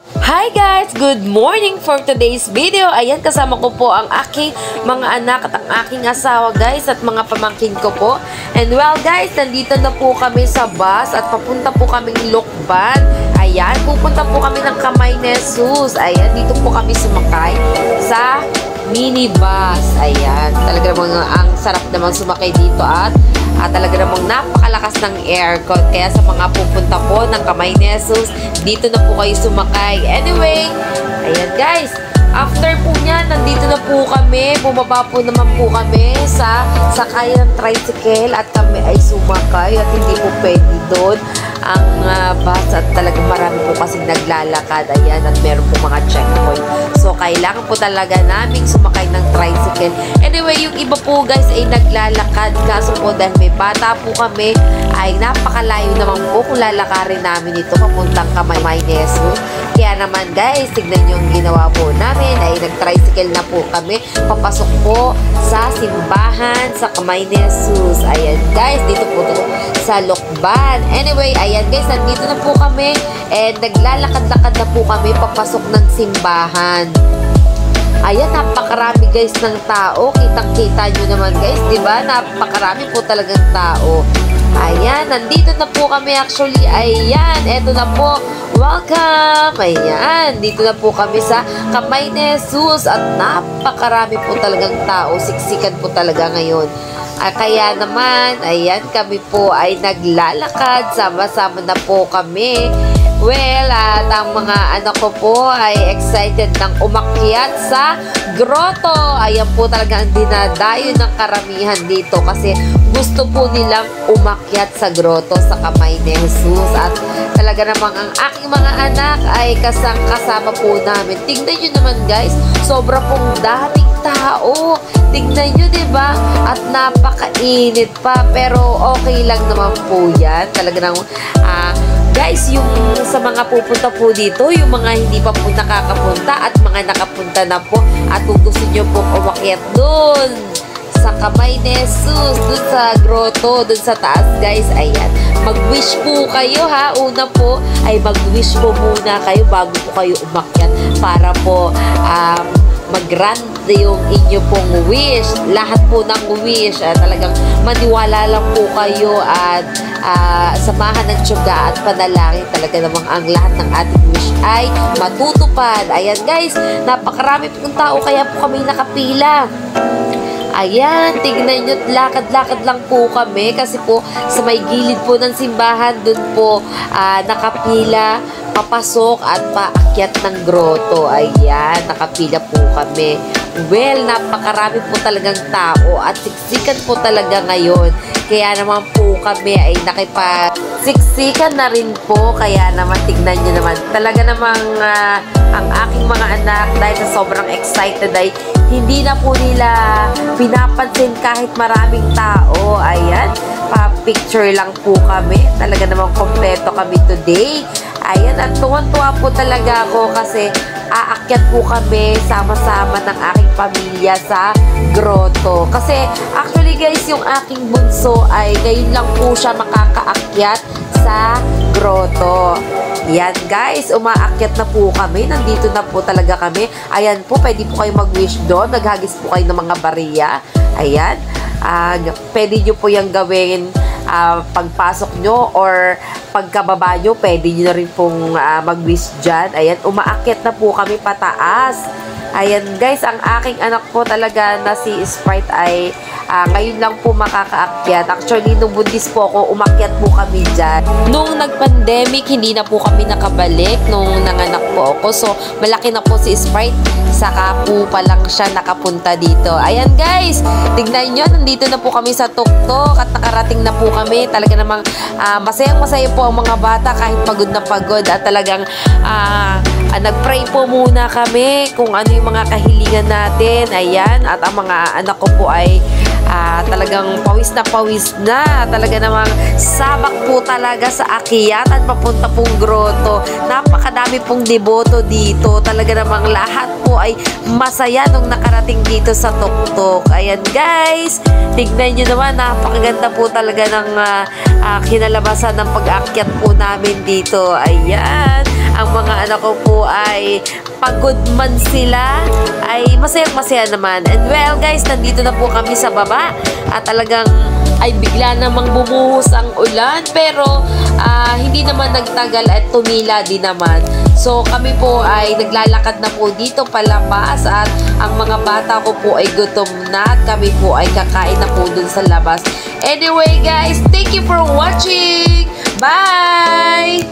Hi guys! Good morning for today's video. Ayan, kasama ko po ang aking mga anak at ang aking asawa guys at mga pamangkin ko po. And well guys, nandito na po kami sa bus at papunta po kaming Lokban. Ayan, pupunta po kami ng Kamay ni Jesus. Ayan, dito po kami sumakay sa minibus. Ayan, talaga namang ang sarap naman sumakay dito at talaga namang napakalakas ng aircon. Kaya sa mga pupunta po ng Kamay ni Jesus, dito na po kayo sumakay. Anyway, ayan guys, after po niya, nandito na po kami. Bumaba po naman po kami sa sakay ng tricycle at kami ay sumakay at hindi po pwede doon ang bus at talagang marami po kasing naglalakad. Ayan, at meron po mga checkpoint. So, kailangan po talaga naming sumakay ng tricycle. Anyway, yung iba po guys ay naglalakad. Kaso po dahil may bata po kami, ay napakalayo naman po kung lalakarin namin ito papuntang Kamay ni Jesus. Kaya naman guys, tignan nyo yung ginawa po namin. Ay nag-tricycle na po kami. Papasok po sa simbahan sa Kamay ni Jesus. Ayan guys, dito po sa Lokban. Anyway, ayan guys, nandito na po kami. And naglalakad-lakad na po kami papasok ng simbahan. Ayan, napakarami guys ng tao. Kitang-kita nyo naman guys, di ba? Napakarami po talagang tao. Ayan, nandito na po kami actually. Ayan, eto na po. Welcome! Ayan, dito na po kami sa Kamay ni Jesus at napakarami po talagang tao. Siksikan po talaga ngayon. Kaya naman, ayan, kami po ay naglalakad. Sama-sama na po kami. Well, at ang mga anak ko po ay excited ng umakyat sa grotto. Ayan po talaga ang dinadayo ng karamihan dito kasi gusto po nilang umakyat sa grotto sa Kamay ni Jesus. At talaga namang ang aking mga anak ay kasama po namin. Tingnan nyo naman guys, sobra pong daming tao. Tingnan nyo, diba? At napakainit pa. Pero okay lang naman po yan. Talaga namang guys, yung sa mga pupunta po dito, yung mga hindi pa po nakakapunta at mga nakapunta na po at kung gusto nyo pong umakyat doon sa Kamay ni Jesus, doon sa grotto, doon sa taas guys, ayan, mag-wish po kayo ha. Una po ay mag-wish po muna kayo bago po kayo umakyat para po mag-grant yung inyo pong wish. Lahat po ng wish, talagang maniwala lang po kayo at samahan ng tiyaga at panalangin. Talaga namang ang lahat ng ating wish ay matutupad. Ayan guys, napakarami pong tao kaya po kami nakapila. Ayan, tignan nyo, lakad-lakad lang po kami kasi po sa may gilid po ng simbahan, dun po nakapila, papasok at paakyat ng grotto. Ayan, nakapila po kami. Well, napakarami po talagang tao at siksikan po talaga ngayon. Kaya naman po kami ay nakipagsiksikan na rin po. Kaya naman, tignan nyo naman. Talaga namang ang aking mga anak dahil sa sobrang excited ay hindi na po nila pinapansin kahit maraming tao. Ayan, pa-picture lang po kami. Talaga namang kompleto kami today. Ayan, at tuwan-tuwa po talaga ako kasi aakyat po kami sama-sama ng aking pamilya sa grotto. Kasi actually guys, yung aking bunso ay ngayon lang po siya makakaakyat sa grotto. Yan guys, umaakyat na po kami. Nandito na po talaga kami. Ayan po, pwede po kayo mag-wish doon. Naghagis po kayo ng mga bariya. Ayan. Pwede nyo po yung gawin pagpasok nyo or pagkababa nyo, pwede nyo na rin pong mag-wish dyan. Ayan, umaakyat na po kami pataas. Ayan guys, ang aking anak po talaga na si Sprite ay ngayon lang po makakaakyat. Actually, nung buntis po ako, umakyat po kami dyan. Nung nag-pandemic, hindi na po kami nakabalik nung nanganak po ako. So, malaki na po si Sprite. Saka po pa lang siya nakapunta dito. Ayan guys, tignan nyo, nandito na po kami sa tuktok at nakarating na po kami. Talaga namang masayang-masaya po ang mga bata kahit pagod na pagod. At talagang nag-pray po muna kami kung ano yung mga kahilingan natin. Ayan, at ang mga anak ko po ay talagang pawis na. Talaga namang sabak po talaga sa akyatan papunta pong grotto. Napakadami pong deboto dito. Talaga namang lahat po ay masaya nung nakarating dito sa tuktok. Ayan guys, tignan nyo naman, napakaganda po talaga ng kinalabasan ng pag-akyat po namin dito. Ayan. ang mga anak ko po ay pagod man sila, ay masayang-masaya naman. And well guys, nandito na po kami sa baba at talagang ay bigla namang bumuhos ang ulan, pero hindi naman nagtagal at tumila din naman. So kami po ay naglalakad na po dito palabas at ang mga bata ko po ay gutom na at kami po ay kakain na po dun sa labas. Anyway guys, thank you for watching! Bye!